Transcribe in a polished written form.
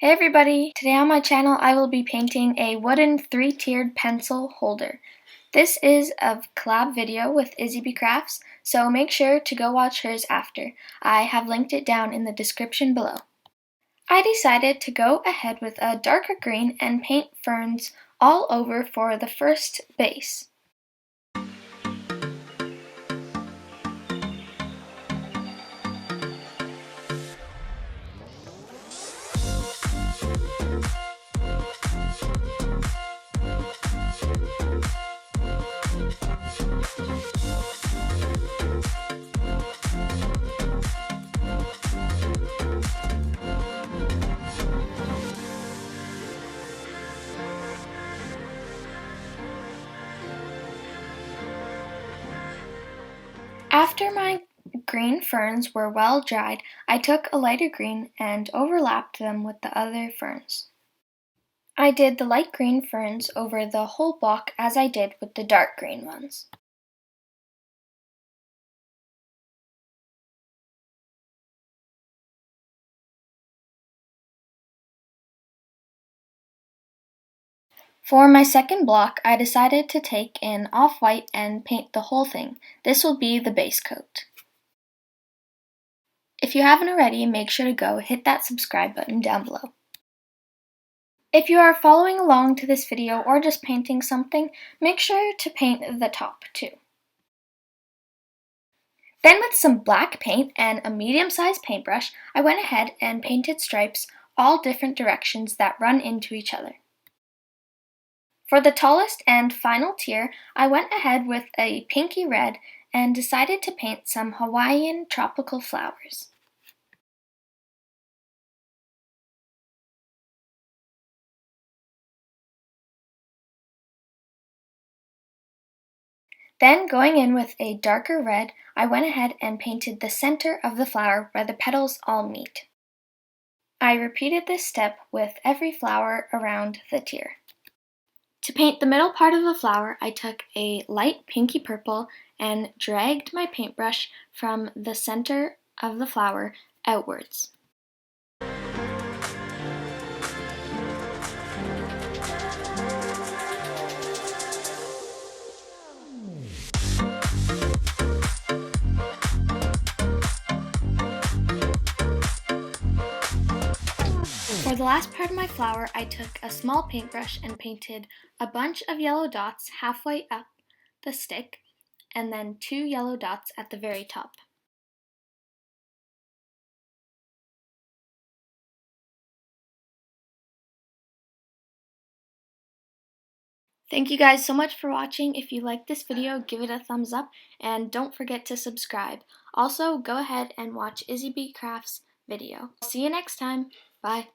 Hey everybody! Today on my channel I will be painting a wooden 3-tiered pencil holder. This is a collab video with IzzyBee Crafts, so make sure to go watch hers after. I have linked it down in the description below. I decided to go ahead with a darker green and paint ferns all over for the first base. After my green ferns were well dried, I took a lighter green and overlapped them with the other ferns. I did the light green ferns over the whole block as I did with the dark green ones. For my second block, I decided to take an off-white and paint the whole thing. This will be the base coat. If you haven't already, make sure to go hit that subscribe button down below. If you are following along to this video or just painting something, make sure to paint the top too. Then with some black paint and a medium-sized paintbrush, I went ahead and painted stripes all different directions that run into each other. For the tallest and final tier, I went ahead with a pinky red and decided to paint some Hawaiian tropical flowers. Then, going in with a darker red, I went ahead and painted the center of the flower where the petals all meet. I repeated this step with every flower around the tier. To paint the middle part of the flower, I took a light pinky purple and dragged my paintbrush from the center of the flower outwards. For the last part of my flower, I took a small paintbrush and painted a bunch of yellow dots halfway up the stick and then 2 yellow dots at the very top. Thank you guys so much for watching. If you liked this video, give it a thumbs up and don't forget to subscribe. Also, go ahead and watch IzzyBee Crafts video. See you next time. Bye.